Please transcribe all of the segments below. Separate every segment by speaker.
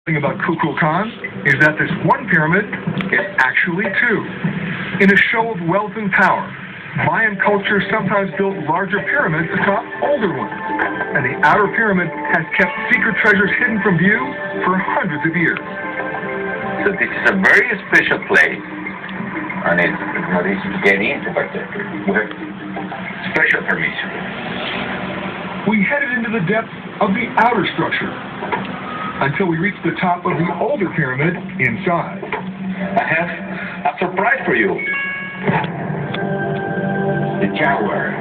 Speaker 1: thing about Kukulkan is that this one pyramid is actually two. In a show of wealth and power, Mayan culture sometimes built larger pyramids atop older ones, and the outer pyramid has kept secret treasures hidden from view for hundreds of years.
Speaker 2: So this is a very special place, and it's not easy to get into, but we have special permission.
Speaker 1: We headed into the depths of the outer structure until we reached the top of the older pyramid inside.
Speaker 2: I have a surprise for you. The Jaguar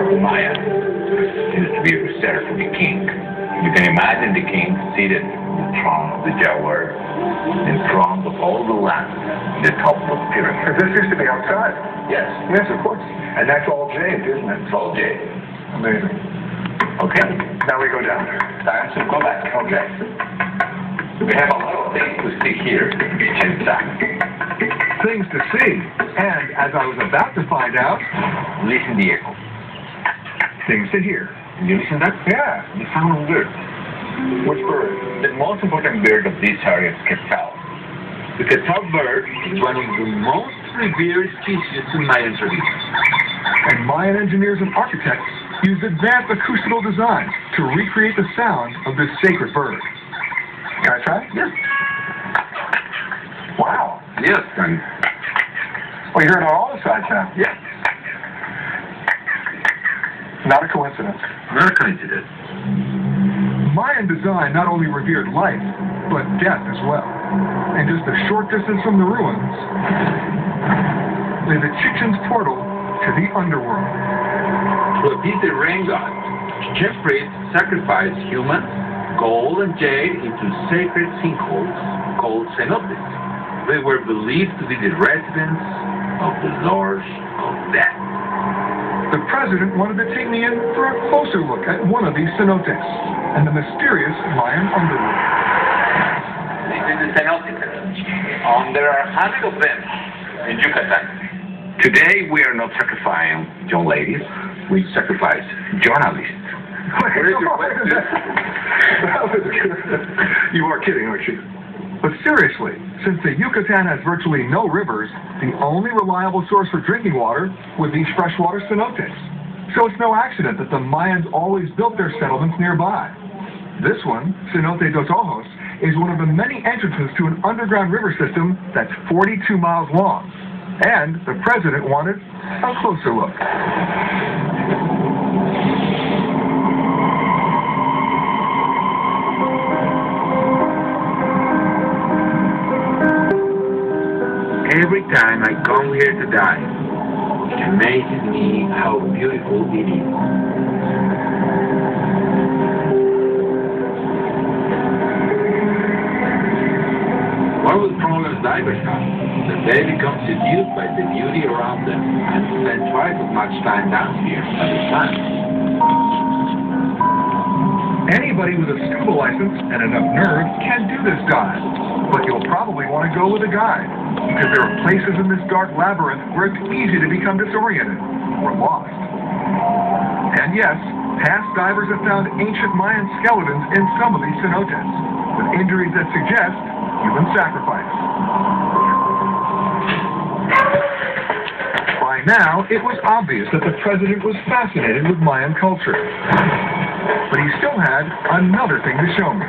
Speaker 2: of the Maya is to be reserved for the king. You can imagine the king seated on the throne of the Jaguar, in front of all the land, the top of the pyramid.
Speaker 1: This used to be outside.
Speaker 2: Yes.
Speaker 1: Yes, of course. And that's all jade, isn't it?
Speaker 2: It's all jade.
Speaker 1: Amazing.
Speaker 2: Okay.
Speaker 1: Now we go down there.
Speaker 2: Time to go back.
Speaker 1: Okay.
Speaker 2: We have a lot of things to see here inside.
Speaker 1: Things to see. And as I was about to find out,
Speaker 2: Listen to the echo.
Speaker 1: things to hear.
Speaker 2: You listen to that?
Speaker 1: Yeah.
Speaker 2: The sound of bird.
Speaker 1: Which bird?
Speaker 2: The most important bird of this area is quetzal. The quetzal bird is one of the most revered species in Mayan tradition.
Speaker 1: And Mayan engineers and architects used advanced acoustical design to recreate the sound of this sacred bird. Can I try?
Speaker 2: Yes.
Speaker 1: Wow.
Speaker 2: Yes, and
Speaker 1: Well, you heard it on all the sides now.
Speaker 2: yes.
Speaker 1: Not a coincidence.
Speaker 2: Not a coincidence.
Speaker 1: Mayan design not only revered life, but death as well. And just a short distance from the ruins lay the Chichen's portal to the underworld.
Speaker 2: To appease the rain god, Chichen priests sacrificed humans, gold, and jade into sacred sinkholes called cenotes. They were believed to be the residence of the lords of death.
Speaker 1: The president wanted to take me in for a closer look at one of these cenotes and the mysterious Mayan underworld.
Speaker 2: This is the cenote. There are hundreds of them in Yucatan. Today we are not sacrificing young ladies, we sacrifice journalists. Where is your question?
Speaker 1: You are kidding, aren't you? But seriously, since the Yucatan has virtually no rivers, the only reliable source for drinking water would be freshwater cenotes. So it's no accident that the Mayans always built their settlements nearby. This one, Cenote dos Ojos, is one of the many entrances to an underground river system that's 42 miles long. And the president wanted a closer look.
Speaker 2: Every time I come here to die, it amazes me how beautiful it is. One of the problems divers have is that they become seduced by the beauty around them and spend twice as much time down here as the sun.
Speaker 1: Anybody with a scuba license and enough nerve can do this dive, but you'll probably want to go with a guide, because there are places in this dark labyrinth where it's easy to become disoriented or lost. And yes, past divers have found ancient Mayan skeletons in some of these cenotes, with injuries that suggest human sacrifice. By now, it was obvious that the president was fascinated with Mayan culture. But he still had another thing to show me.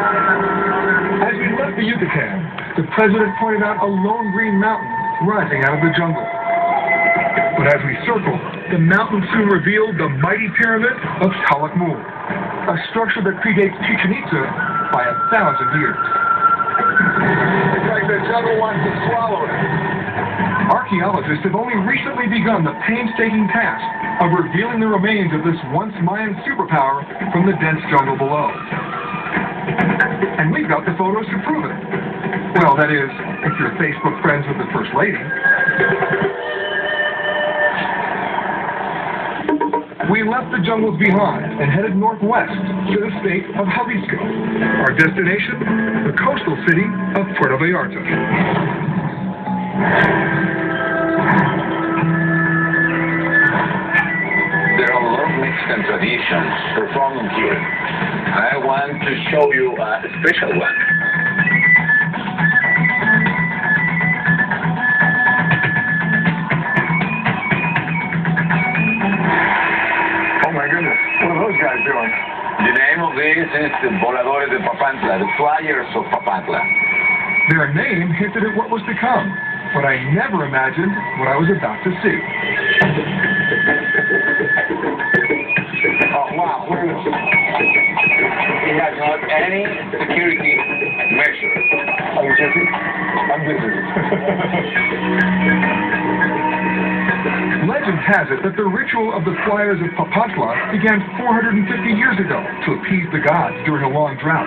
Speaker 1: As we left the Yucatan, the president pointed out a lone green mountain rising out of the jungle. But as we circled, the mountain soon revealed the mighty pyramid of Calakmul, a structure that predates Chichen Itza by 1,000 years. It's like the jungle wants to swallow it. Archaeologists have only recently begun the painstaking task of revealing the remains of this once Mayan superpower from the dense jungle below. And we've got the photos to prove it. Well, that is, if you're Facebook friends with the First Lady. We left the jungles behind and headed northwest to the state of Jalisco. Our destination, the coastal city of Puerto Vallarta.
Speaker 2: There are
Speaker 3: and traditions performing here. I want to show you a special one.
Speaker 1: Oh my goodness, what are those guys doing?
Speaker 3: The name of this is the Voladores de Papantla, the Flyers of Papantla.
Speaker 1: Their name hinted at what was to come, but I never imagined what I was about to see. Oh, wow, look at this.
Speaker 3: It has not any security measure.
Speaker 1: Are you busy? I'm busy. Legend has it that the ritual of the Flyers of Papantla began 450 years ago to appease the gods during a long drought.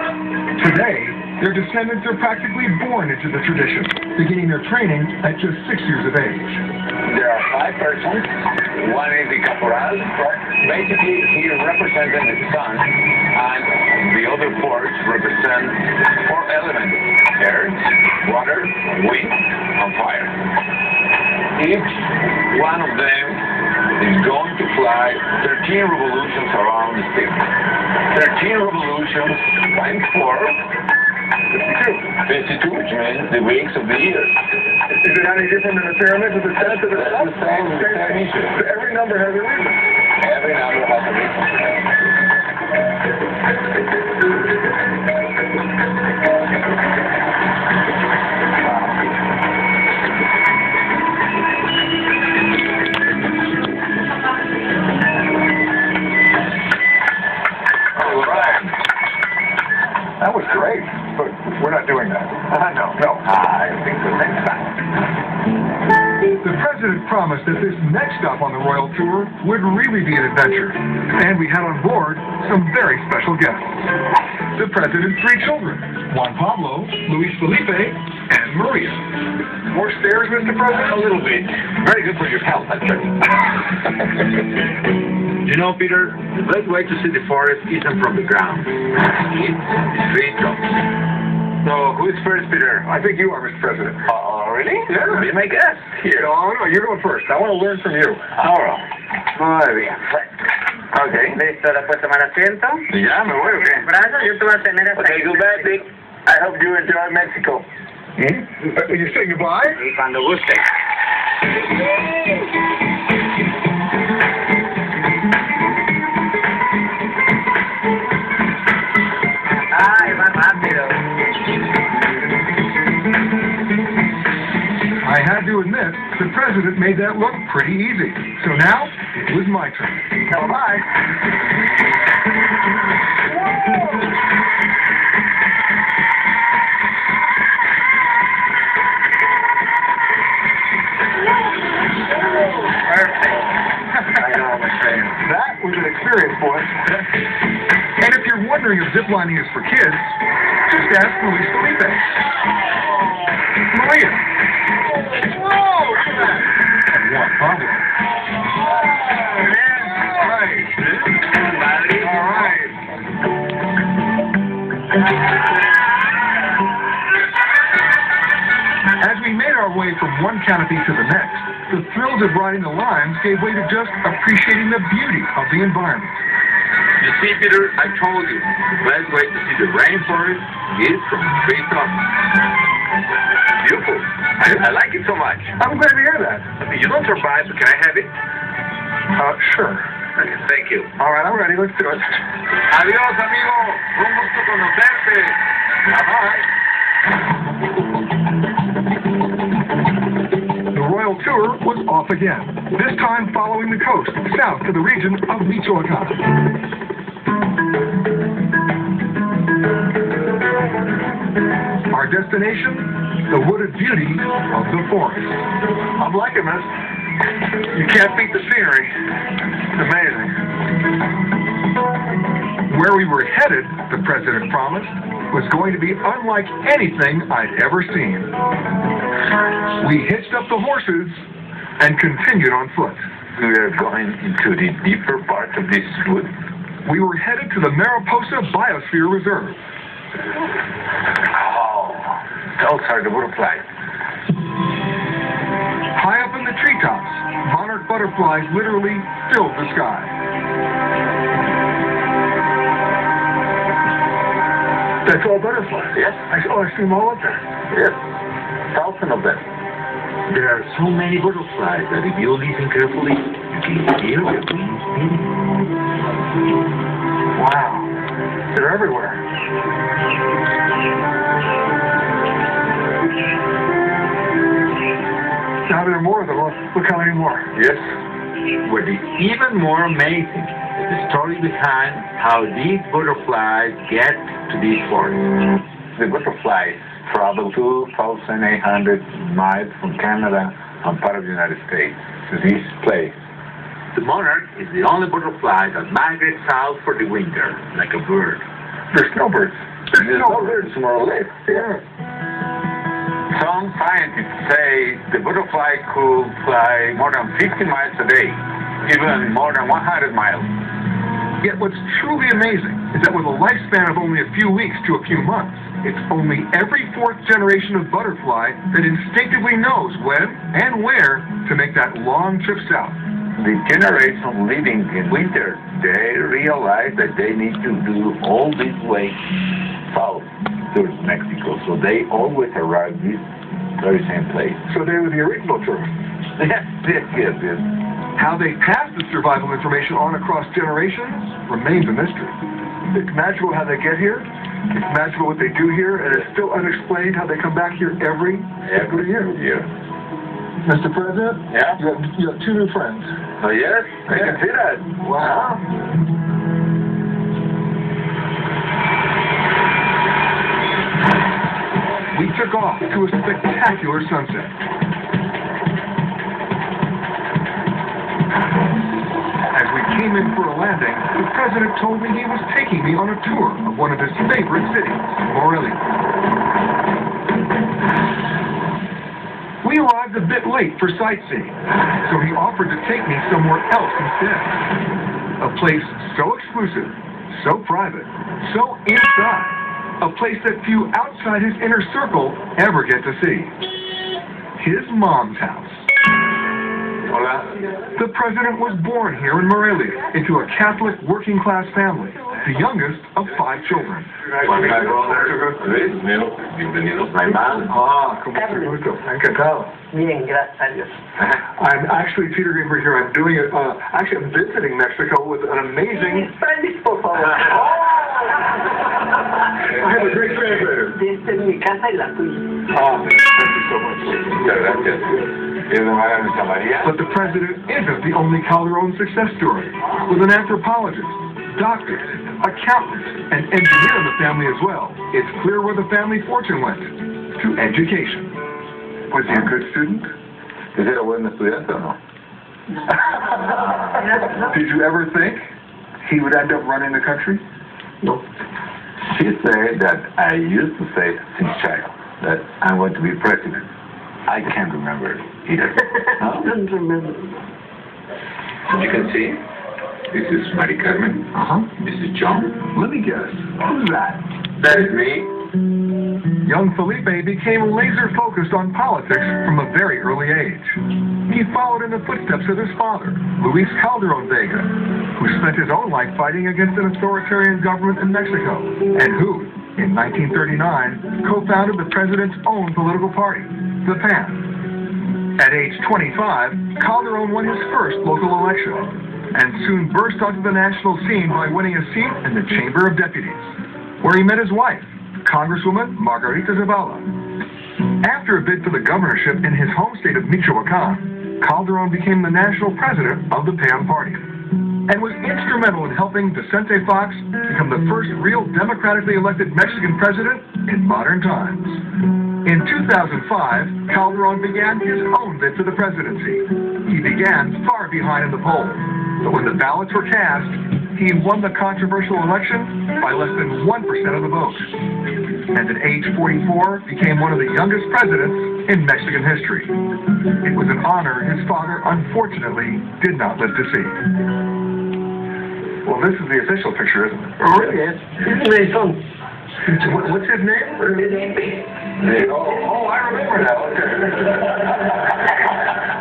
Speaker 1: Today, their descendants are practically born into the tradition, beginning their training at just 6 years of age.
Speaker 3: There are 5 persons. One is the caporal. Basically, he represented the sun, and the other 4 represent 4 elements: earth, water, wind, and fire. Each one of them is going to fly 13 revolutions around the stick. 13 revolutions times 4. 52, which means the weeks of the year.
Speaker 1: Is it any different than the pyramids of the sense of the sun?
Speaker 3: The same issue.
Speaker 1: Every number has a reason.
Speaker 3: Every number has a reason.
Speaker 1: That was great, but we're not doing that. No.
Speaker 3: I think the next time.
Speaker 1: The president promised that this next stop on the royal tour would really be an adventure, and we had on board some very special guests. The president's 3 children, Juan Pablo, Luis Felipe, and Maria. More stairs, Mr. President?
Speaker 3: A little bit. Very good for your health, actually. You know, Peter, the best way to see the forest isn't from the ground. It's the treetops. So, who is first, Peter?
Speaker 1: I think you are, Mr. President.
Speaker 3: Oh, really?
Speaker 1: Yeah.
Speaker 3: Be my guest here.
Speaker 1: No, you're going first. I want to learn from you.
Speaker 3: All right. Muy bien. Ok.
Speaker 4: ¿Listo? ¿La puedes tomar asiento?
Speaker 3: Ya, me voy, ¿ok?
Speaker 4: Brazo, yo te voy a tener hasta
Speaker 3: Okay, goodbye, Dick. I hope you enjoy Mexico.
Speaker 1: You say goodbye?
Speaker 4: Y cuando guste. Ay, más rápido.
Speaker 1: I had to admit, the president made that look pretty easy. So now, it was my turn. Bye-bye. That was an experience, boys. And if you're wondering if ziplining is for kids, just ask Luis Felipe. Maria. Whoa, look at that. And Juan Pablo. All right. All right. As we made our way from one canopy to the next, the thrills of riding the limes gave way to just appreciating the beauty of the environment.
Speaker 2: You see, Peter, I told you, the best way to see the rainforest is from the treetops.
Speaker 3: Beautiful. I like it so much.
Speaker 1: I'm glad to hear that.
Speaker 3: You don't survive, but can I have it?
Speaker 1: Sure.
Speaker 3: Okay, thank you.
Speaker 1: All right, I'm ready. Let's do it.
Speaker 2: Adiós, amigo. Un gusto conocerte. Bye-bye.
Speaker 1: The royal tour was off again, this time following the coast, south to the region of Michoacan. Our destination, the wooded beauty of the forest. I'm liking this. You can't beat the scenery. It's amazing. Where we were headed, the president promised, was going to be unlike anything I'd ever seen. We hitched up the horses and continued on foot.
Speaker 3: We are going into the deeper part of this wood.
Speaker 1: We were headed to the Mariposa Biosphere Reserve.
Speaker 3: Oh, those are the butterflies.
Speaker 1: High up in the treetops, monarch butterflies literally filled the sky. That's all butterflies?
Speaker 3: Yes.
Speaker 1: I see them all up there.
Speaker 3: Yes. Thousands of them.
Speaker 2: There are so many butterflies that if you listen carefully, you can hear the wings beating.
Speaker 1: Wow. They're everywhere. Now there are more of them. Look how many more.
Speaker 3: Yes.
Speaker 2: What is even more amazing is the story behind how these butterflies get to this forest.
Speaker 3: The butterflies travel 2,800 miles from Canada and part of the United States to this place.
Speaker 2: The monarch is the only butterfly that migrates south for the winter, like a bird.
Speaker 1: They're snowbirds.
Speaker 3: They're snowbirds, more or less.
Speaker 1: Yeah.
Speaker 3: Some scientists say the butterfly could fly more than 50 miles a day, even more than 100 miles.
Speaker 1: Yet what's truly amazing is that with a lifespan of only a few weeks to a few months, it's only every fourth generation of butterfly that instinctively knows when and where to make that long trip south.
Speaker 3: The generation living in winter, they realize that they need to do all this way south towards Mexico, so they always arrive this very same place.
Speaker 1: So they were the original tourists.
Speaker 3: Yes.
Speaker 1: How they pass the survival information on across generations remains a mystery. It's magical how they get here, it's magical what they do here, and it's still unexplained how they come back here every year. Mr. President,
Speaker 3: Yeah?
Speaker 1: you have 2 new friends.
Speaker 3: Oh, yes? I can see that.
Speaker 1: Wow. We took off to a spectacular sunset. As we came in for a landing, the president told me he was taking me on a tour of one of his favorite cities, Morelia. We arrived a bit late for sightseeing, so he offered to take me somewhere else instead. A place so exclusive, so private, so inside, a place that few outside his inner circle ever get to see. His mom's house.
Speaker 3: Hola.
Speaker 1: The president was born here in Morelia into a Catholic working-class family, the youngest of 5 children.
Speaker 3: My brother, Luis, bienvenido. My mom.
Speaker 1: Como se gusto. Encantado.
Speaker 4: Bien, gracias a Dios.
Speaker 1: I'm actually Peter Greenberg here. I'm doing it. Actually, I'm visiting Mexico with an amazing.
Speaker 4: Spanish, por favor.
Speaker 1: I have a great translator.
Speaker 4: Esta es mi casa y la tuya.
Speaker 1: Thank you so much.
Speaker 3: Muchas gracias. ¿Es de María María?
Speaker 1: But the president isn't the only Calderon success story. With an anthropologist, doctor, accountant, and engineer in the family as well, it's clear where the family fortune went: to education. Was he a good student?
Speaker 3: ¿Es era buen estudiante o no?
Speaker 1: Did you ever think he would end up running the country?
Speaker 3: No. She said that I used to say since child that I'm going to be president. I can't remember it either. No?
Speaker 4: Don't remember.
Speaker 2: As you can see, this is Mari Carmen. This is John.
Speaker 1: Let me guess. Who's that?
Speaker 2: That is me.
Speaker 1: Young Felipe became laser-focused on politics from a very early age. He followed in the footsteps of his father, Luis Calderon Vega, who spent his own life fighting against an authoritarian government in Mexico, and who, in 1939, co-founded the president's own political party, the PAN. At age 25, Calderon won his first local election, and soon burst onto the national scene by winning a seat in the Chamber of Deputies, where he met his wife, Congresswoman Margarita Zavala. After a bid for the governorship in his home state of Michoacan, Calderon became the national president of the PAN party, and was instrumental in helping Vicente Fox become the first real democratically elected Mexican president in modern times. In 2005, Calderon began his own bid for the presidency. He began far behind in the polls, but when the ballots were cast, he won the controversial election by less than 1% of the vote. And at age 44, became one of the youngest presidents in Mexican history. It was an honor his father unfortunately did not live to see. Well, this is the official picture, isn't it?
Speaker 4: Oh, yes. This is my son.
Speaker 1: What's his name? Oh, I remember now.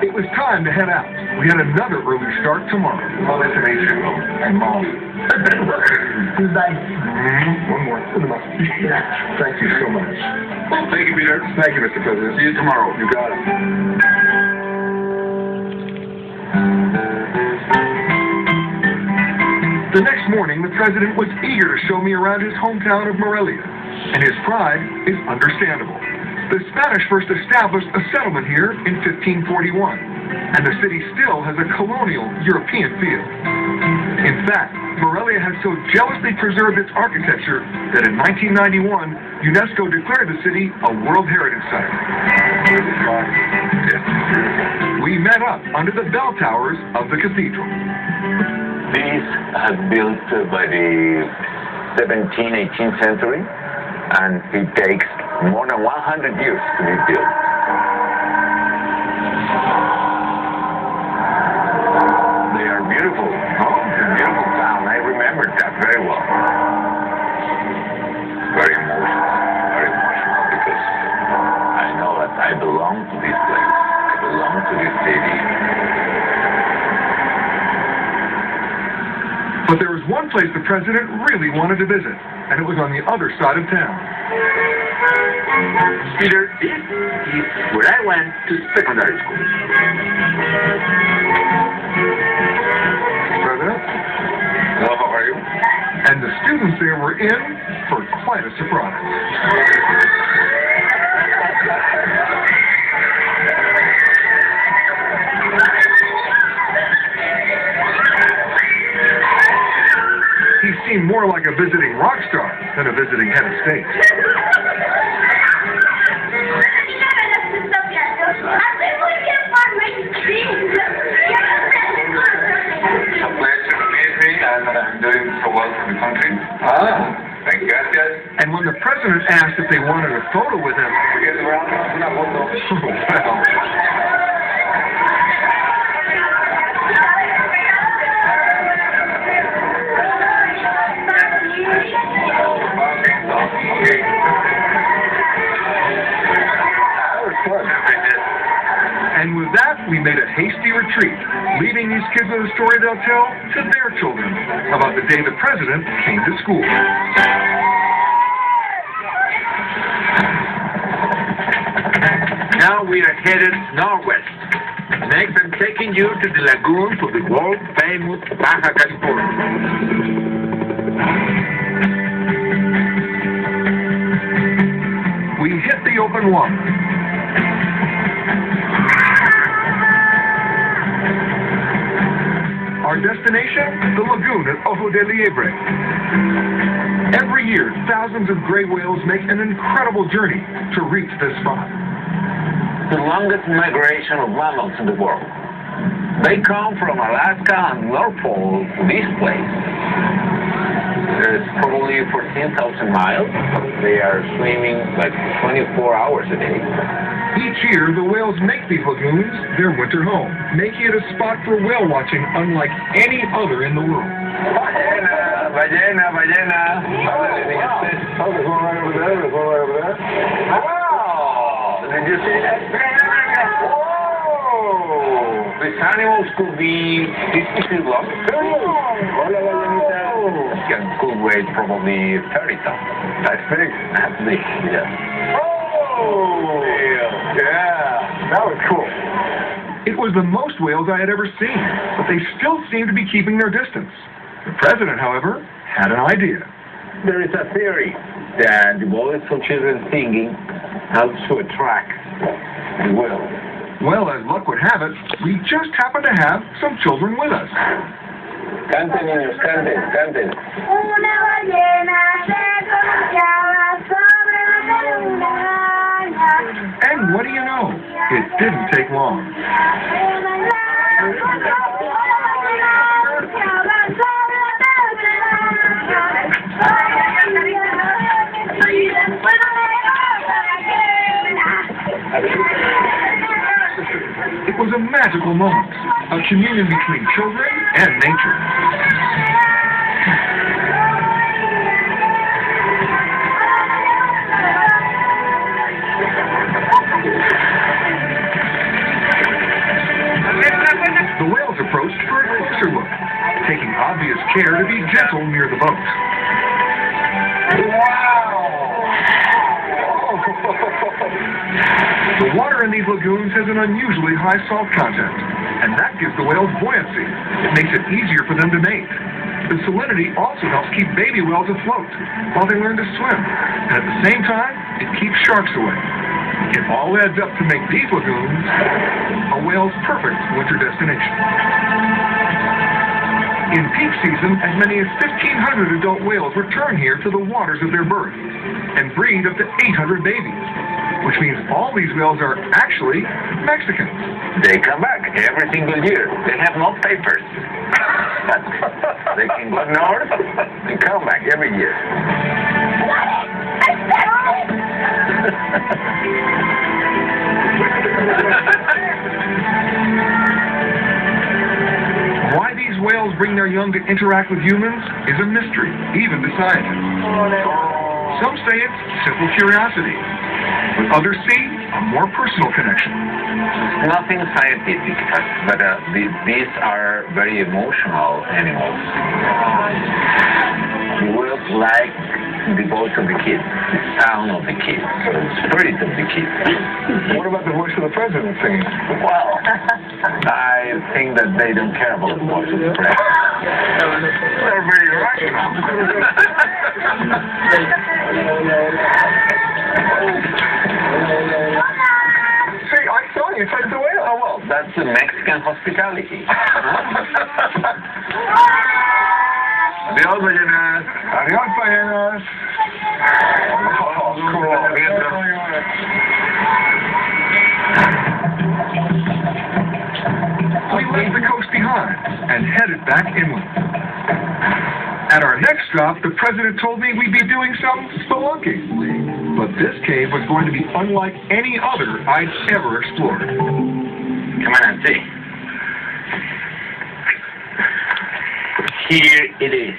Speaker 1: It was time to head out. We had another early start tomorrow.
Speaker 3: Nice to meet you.
Speaker 1: And Mom.
Speaker 4: Goodbye.
Speaker 1: One more. Thank you so much.
Speaker 2: Thank you, Peter.
Speaker 1: Thank you, Mr. President.
Speaker 2: See you tomorrow.
Speaker 1: You got it. The next morning, the president was eager to show me around his hometown of Morelia, and his pride is understandable. The Spanish first established a settlement here in 1541, and the city still has a colonial European feel. In fact, Morelia has so jealously preserved its architecture that in 1991, UNESCO declared the city a World Heritage Site. We met up under the bell towers of the cathedral.
Speaker 3: These are built by the 17th, 18th century, and it takes more than 100 years to be built. They are beautiful. Oh, it's a beautiful town. I remember that very well. Very emotional because I know that I belong to this place. I belong to this city.
Speaker 1: But there was one place the president really wanted to visit, and it was on the other side of town.
Speaker 2: Peter, this is where I went to secondary school.
Speaker 1: President?
Speaker 3: Hello, how are you?
Speaker 1: And the students there were in for quite a surprise. He seemed more like a visiting rock star than a visiting head of state.
Speaker 3: It's a pleasure to meet me, and I'm doing so well for the country. Thank you, gracias.
Speaker 1: And when the president asked if they wanted a photo with him, well, and with that, we made a hasty retreat, leaving these kids with a story they'll tell to their children about the day the president came to school.
Speaker 2: Now we are headed northwest. Next, I'm taking you to the lagoons of the world-famous Baja California.
Speaker 1: We hit the open water. Our destination, the lagoon at Ojo de Liebre. Every year, thousands of gray whales make an incredible journey to reach this spot.
Speaker 3: The longest migration of mammals in the world. They come from Alaska and North Pole to this place. It's probably 14,000 miles. They are swimming like 24 hours a day.
Speaker 1: Each year, the whales make these lagoons their winter home, making it a spot for whale watching unlike any other in the world.
Speaker 3: Ballena, ballena, ballena. Oh, there's one right over there. There's one right over there. Wow! Did you see that? Whoa! These animals could be 50 feet long. Hola, ballenita. Could weigh probably 30 tons. That's big. That's big, yeah. Oh! Yeah, that was cool.
Speaker 1: It was the most whales I had ever seen, but they still seemed to be keeping their distance. The president, however, had an idea.
Speaker 3: There is a theory that the voice of children singing helps to attract the whales.
Speaker 1: Well, as luck would have it, we just happened to have some children with us.
Speaker 3: Canten, niños, canten, canten.
Speaker 5: Una ballena se columpiaba sobre la luna.
Speaker 1: And what do you know? It didn't take long. It was a magical moment, a communion between children and nature. The whales approached for a closer look, taking obvious be his care to be gentle near the boat. The water in these lagoons has an unusually high salt content, and that gives the whales buoyancy. It makes it easier for them to mate. The salinity also helps keep baby whales afloat while they learn to swim, and at the same time, it keeps sharks away. It all adds up to make these lagoons a whale's perfect winter destination. In peak season, as many as 1,500 adult whales return here to the waters of their birth and breed up to 800 babies, which means all these whales are actually Mexican.
Speaker 3: They come back every single year. They have no papers. They can go north and come back every year.
Speaker 1: Why these whales bring their young to interact with humans is a mystery, even to scientists. Some say it's simple curiosity, but others see a more personal connection.
Speaker 3: Nothing scientific, but these are very emotional animals. Whales like the voice of the kids, the sound of the kids, the spirit of the kids.
Speaker 1: What about the voice of the president singing?
Speaker 3: Well, I think that they don't care about the voice of the president. They're very rational.
Speaker 1: See, I saw you touch the whale.
Speaker 3: Oh, well, that's the Mexican hospitality. Adiós, ballenas.
Speaker 1: Adiós, ballenas. Oh, cool. We left the coast behind and headed back inland. At our next stop, the president told me we'd be doing some spelunking. But this cave was going to be unlike any other I'd ever explored.
Speaker 3: Come on and see. Here it is.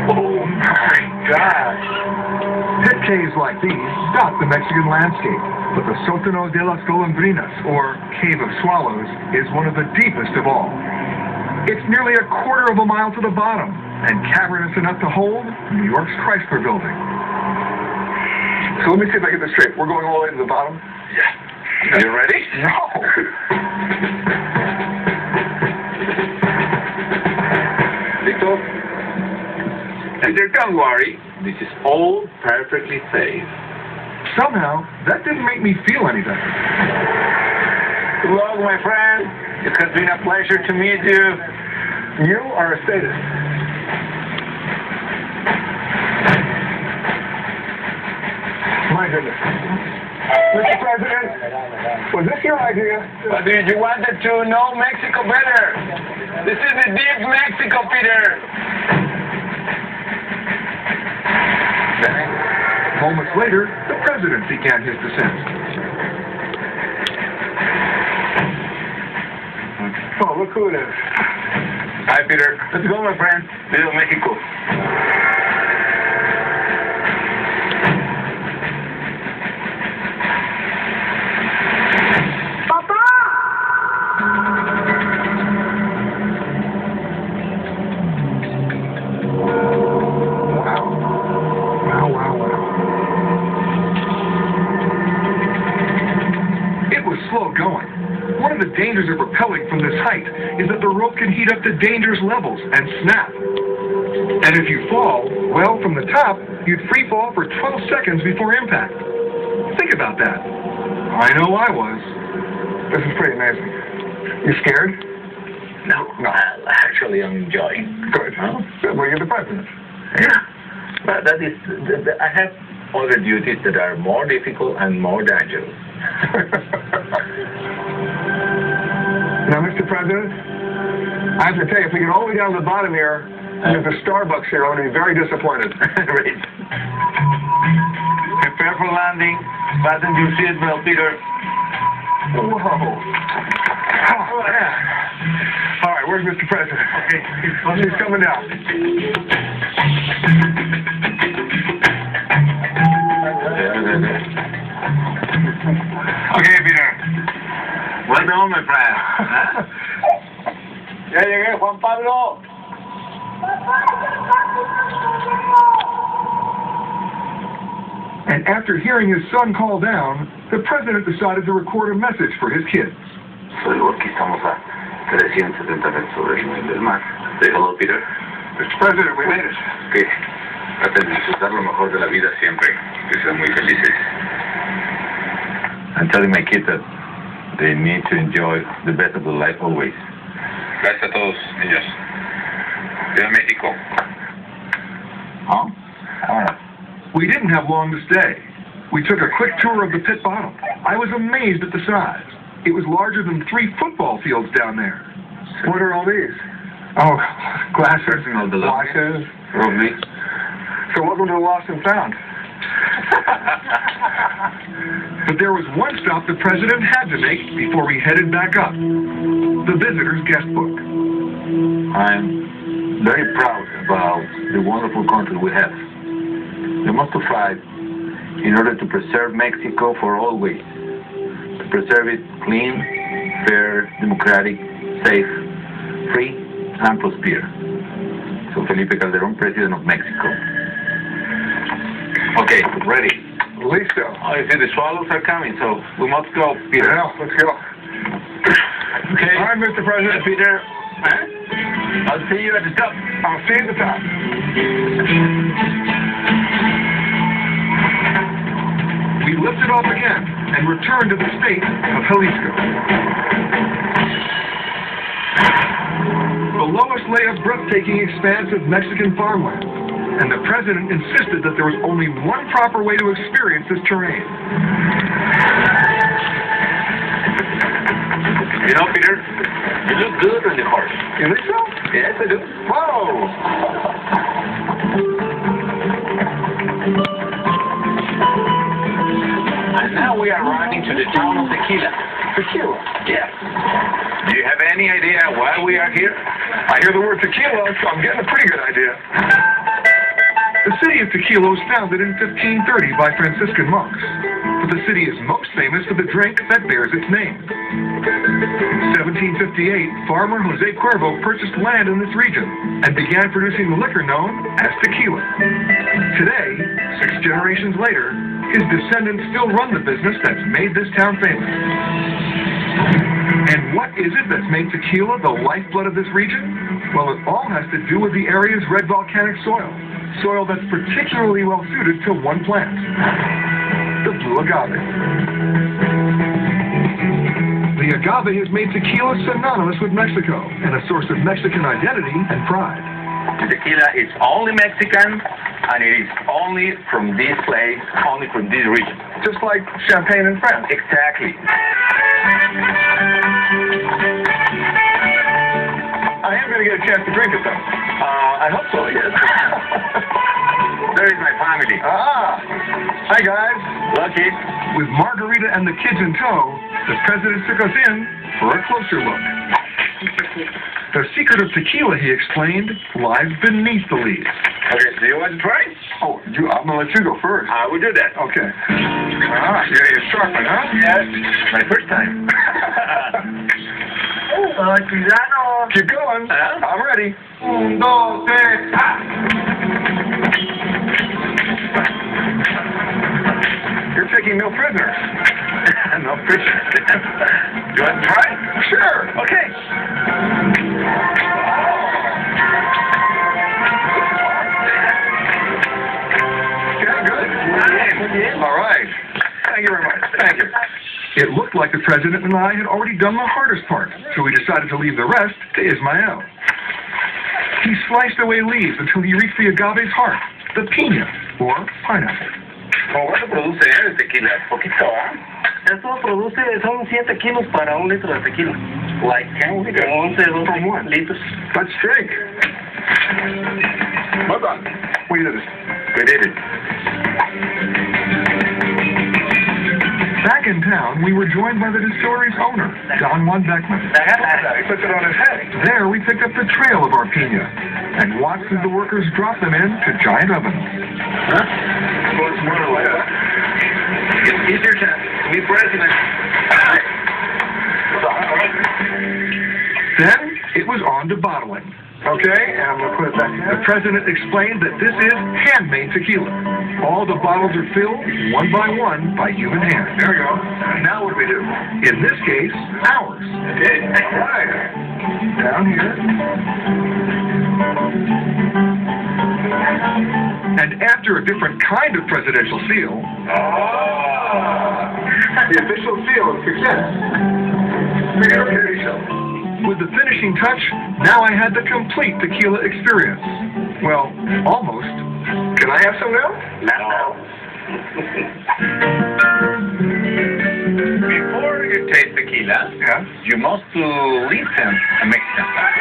Speaker 1: Oh my gosh! Pit caves like these dot the Mexican landscape, but the Sótano de las Golondrinas, or Cave of Swallows, is one of the deepest of all. It's nearly a quarter of a mile to the bottom, and cavernous enough to hold New York's Chrysler Building. So let me see if I get this straight. We're going all the way to the bottom?
Speaker 3: Yeah. You ready?
Speaker 1: No.
Speaker 3: Victor? Peter, don't worry. This is all perfectly safe.
Speaker 1: Somehow, that didn't make me feel any better.
Speaker 3: Hello, my friend. It has been a pleasure to meet you.
Speaker 1: You are a sadist. My goodness. Mr. President, was this your idea?
Speaker 3: But you wanted to know Mexico better. This is the deep Mexico, Peter.
Speaker 1: Moments later, the president began his descent. Oh, look who it is.
Speaker 3: Hi, Peter. Let's go, my friend. Little Mexico.
Speaker 1: Slow going. One of the dangers of rappelling from this height is that the rope can heat up to dangerous levels and snap. And if you fall, well, from the top, you'd free fall for 12 seconds before impact. Think about that. I know I was. This is pretty amazing. You scared?
Speaker 3: No. Actually, I'm enjoying.
Speaker 1: Good.
Speaker 3: Huh?
Speaker 1: Well, you're the president.
Speaker 3: Yeah. But that is, I have other duties that are more difficult and more dangerous.
Speaker 1: Now, Mr. President, I have to tell you, if we get all the way down to the bottom here, and there's a Starbucks here, I'm going to be very disappointed.
Speaker 3: Right. Prepare for landing. Fasten your seatbelt, Peter.
Speaker 1: Whoa. Oh, yeah. All right, where's Mr. President? Okay. He's coming down.
Speaker 2: know, my friend? Huh?
Speaker 3: Ya llegué, Juan Pablo.
Speaker 1: And after hearing his son call down, the president decided to record a message for his kids.
Speaker 3: Aquí estamos a 370 metros sobre el nivel del mar. Say hello, Peter.
Speaker 1: Mr. President, we made it.
Speaker 3: Que traten de disfrutar lo mejor de la vida siempre. Que sean muy felices.
Speaker 2: I'm telling my kids that they need to enjoy the best of their life always.
Speaker 3: Gracias a todos, niños. Viva México.
Speaker 2: Huh? Ahora.
Speaker 1: We didn't have long to stay. We took a quick tour of the pit bottom. I was amazed at the size. It was larger than 3 football fields down there.
Speaker 3: What are all these?
Speaker 1: Oh, glasses
Speaker 3: All the
Speaker 1: watches.
Speaker 3: Probably.
Speaker 1: So welcome to the Lost and Found. But there was one stop the president had to make before we headed back up. The visitor's guest book.
Speaker 2: I'm very proud about the wonderful country we have. We must strive in order to preserve Mexico for always. To preserve it clean, fair, democratic, safe, free, and prosperous. So Felipe Calderon, President of Mexico. Okay, ready.
Speaker 1: Listo.
Speaker 2: Oh, you see the swallows are coming, so we must go, Peter.
Speaker 1: Yeah, let's go.
Speaker 2: Okay.
Speaker 1: All right, Mr. President.
Speaker 2: Peter. Huh? I'll see you at the top.
Speaker 1: I'll see you at the top. We lifted off again and returned to the state of Jalisco. Below us lay a breathtaking expanse of Mexican farmland, and the president insisted that there was only one proper way to experience this terrain.
Speaker 2: You know, Peter, you look good on the horse.
Speaker 1: You think so?
Speaker 2: Yes, I do.
Speaker 1: Whoa!
Speaker 2: And now we are riding to the town of Tequila.
Speaker 1: Tequila?
Speaker 2: Yes. Do you have any idea why we are here?
Speaker 1: I hear the word tequila, so I'm getting a pretty good idea. The city of Tequila was founded in 1530 by Franciscan monks, but the city is most famous for the drink that bears its name. In 1758, farmer Jose Cuervo purchased land in this region and began producing the liquor known as tequila. Today, 6 generations later, his descendants still run the business that's made this town famous. And what is it that's made tequila the lifeblood of this region? Well, it all has to do with the area's red volcanic soil. Soil that's particularly well suited to one plant, the blue agave. The agave has made tequila synonymous with Mexico and a source of Mexican identity and pride.
Speaker 2: The tequila is only Mexican, and it is only from this place, only from this region.
Speaker 1: Just like champagne in France.
Speaker 2: Exactly.
Speaker 1: I am going to get a chance to drink it, though.
Speaker 2: I hope so, yes. There is my family.
Speaker 1: Ah! Hi, guys.
Speaker 2: Lucky.
Speaker 1: With Margarita and the kids in tow, the president took us in for a closer look. The secret of tequila, he explained, lies beneath the leaves.
Speaker 2: Okay, do you want to try?
Speaker 1: Oh, I'm going to let you go first.
Speaker 2: I will do that.
Speaker 1: Okay. Ah, you're sharpened, huh?
Speaker 2: Yes, my first time.
Speaker 1: Keep going. I'm ready. 1, 2, 3, You're taking no prisoners.
Speaker 2: No prisoners. You want to try?
Speaker 1: Sure.
Speaker 2: Okay.
Speaker 1: Yeah, good. All right. Thank you very much. Thank you. It looked like the president and I had already done the hardest part, so we decided to leave the rest to Ismael. He sliced away leaves until he reached the agave's heart, the piña, or pineapple.
Speaker 2: ¿Cuánto produce el tequila? Poquito, ¿eh?
Speaker 4: Esto produce, son 7 kilos para 1 litro de tequila.
Speaker 2: Like 10 liters.
Speaker 4: 11, 12 litros.
Speaker 1: Let's drink. Well done. We did it.
Speaker 2: We did it.
Speaker 1: Back in town, we were joined by the distillery's owner, Don Juan Beckman.
Speaker 4: He puts it on his head.
Speaker 1: There, we picked up the trail of our piña and watched as the workers dropped them into giant ovens.
Speaker 2: Huh? Well, it's more like that. It's easier to be president.
Speaker 1: Then it was on to bottling. Okay, and I'm going to put it back in. The president explained that this is handmade tequila. All the bottles are filled, one by human hand. There we go. Now what do we do? In this case, ours. Okay. Right. Down here. And after a different kind of presidential seal, the official seal of success. With the finishing touch, now I had the complete tequila experience. Well, almost. Can I have some now?
Speaker 3: No. Before you taste tequila, you must listen to Mexican song.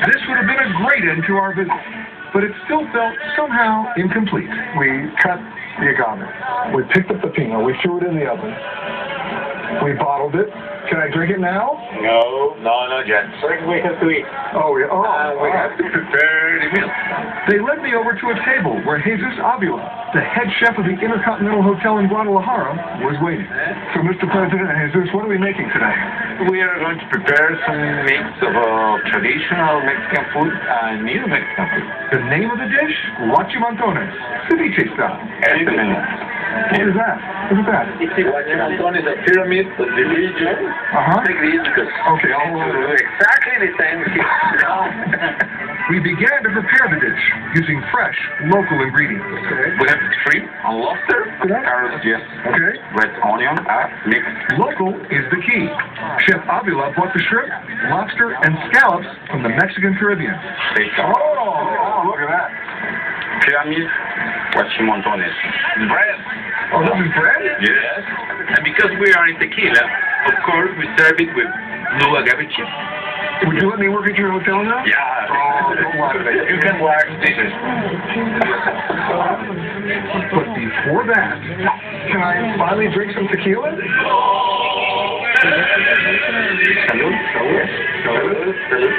Speaker 1: This would have been a great end to our visit, but it still felt somehow incomplete. We cut the agave. We picked up the pinot. We threw it in the oven. We bottled it. Can I drink it now?
Speaker 3: No, not yet. First we have to eat.
Speaker 1: Oh, yeah.
Speaker 3: We have to prepare the meal.
Speaker 1: They led me over to a table where Jesus Avila, the head chef of the Intercontinental Hotel in Guadalajara, was waiting. So, Mr. President and Jesus, what are we making today?
Speaker 3: We are going to prepare some mix of traditional Mexican food and new Mexican food.
Speaker 1: The name of the dish? Guachimontones. Ceviche style.
Speaker 3: Este menú.
Speaker 1: What is that? What is that?
Speaker 3: Guachimontones is a pyramid of the region.
Speaker 1: Okay,
Speaker 3: exactly the same here.
Speaker 1: We began to prepare the dish using fresh, local ingredients. Okay.
Speaker 3: We have shrimp and lobster, carrots, yes.
Speaker 1: Okay.
Speaker 3: Red onion, mixed.
Speaker 1: Local is the key. Chef Avila bought the shrimp, lobster, and scallops from the Mexican Caribbean.
Speaker 3: Oh,
Speaker 1: look at that.
Speaker 3: Pyramid, guachimontones. Bread.
Speaker 1: Oh, this is bread?
Speaker 2: Yes. And because we are in tequila, of course, we serve it with blue agave chips.
Speaker 1: Would you let me work at your hotel now?
Speaker 3: Yeah.
Speaker 1: Oh, don't lie to me.
Speaker 3: You can wax dishes.
Speaker 1: But before that, can I finally drink some tequila?
Speaker 3: Salud. Salud. Salud.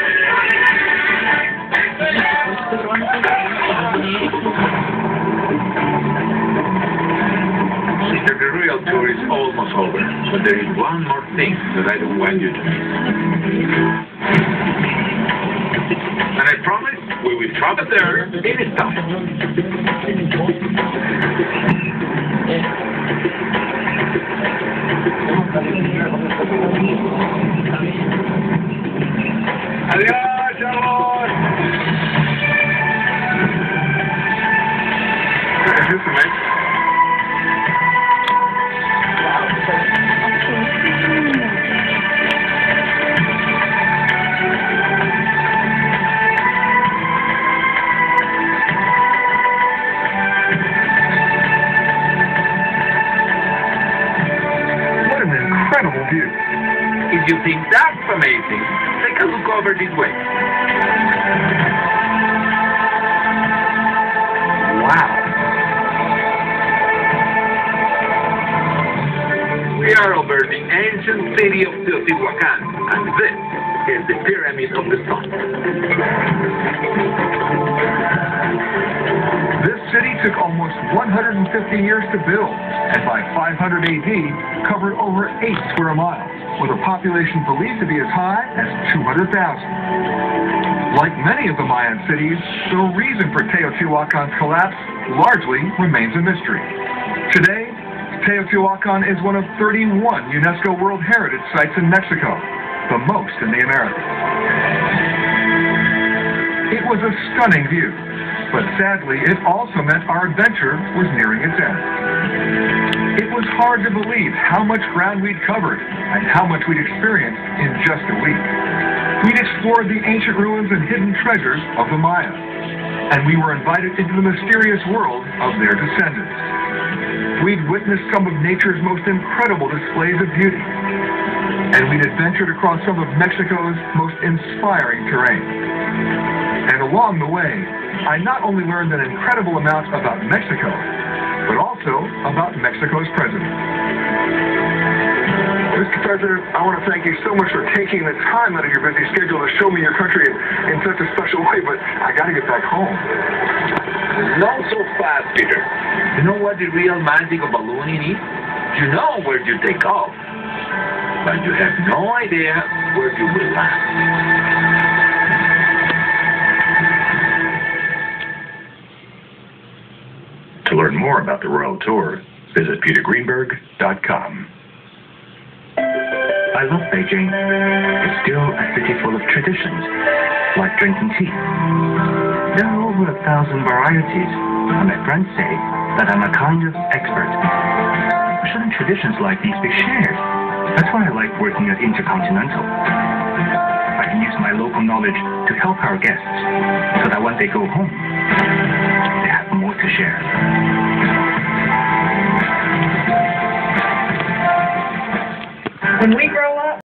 Speaker 2: The real tour is almost over, but there is one more thing that I don't want you to miss. And I promise we will travel there in time.
Speaker 1: Adiós, chavos! Is this amazing? Incredible view.
Speaker 2: If you think that's amazing, take a look over this way.
Speaker 1: Wow.
Speaker 2: We are over the ancient city of Teotihuacan, and this is the Pyramid of the Sun.
Speaker 1: This city took almost 150 years to build, and by 500 AD, covered over 8 square miles, with a population believed to be as high as 200,000. Like many of the Mayan cities, the reason for Teotihuacan's collapse largely remains a mystery. Today, Teotihuacan is one of 31 UNESCO World Heritage Sites in Mexico, the most in the Americas. It was a stunning view, but sadly, it also meant our adventure was nearing its end. It was hard to believe how much ground we'd covered and how much we'd experienced in just a week. We'd explored the ancient ruins and hidden treasures of the Maya, and we were invited into the mysterious world of their descendants. We'd witnessed some of nature's most incredible displays of beauty, and we'd adventured across some of Mexico's most inspiring terrain. And along the way, I not only learned an incredible amount about Mexico, but also about Mexico's president. Mr. President, I want to thank you so much for taking the time out of your busy schedule to show me your country in such a special way, but I got to get back home.
Speaker 3: Not so fast, Peter.
Speaker 2: You know what the real magic of ballooning is? You know where you take off, but you have no idea where you will land.
Speaker 6: To learn more about the Royal Tour, visit petergreenberg.com.
Speaker 7: I love Beijing. It's still a city full of traditions, like drinking tea. There are over 1,000 varieties, and my friends say that I'm a kind of expert. Shouldn't traditions like these be shared? That's why I like working at Intercontinental. I can use my local knowledge to help our guests, so that when they go home, they have more to share.
Speaker 8: When we grow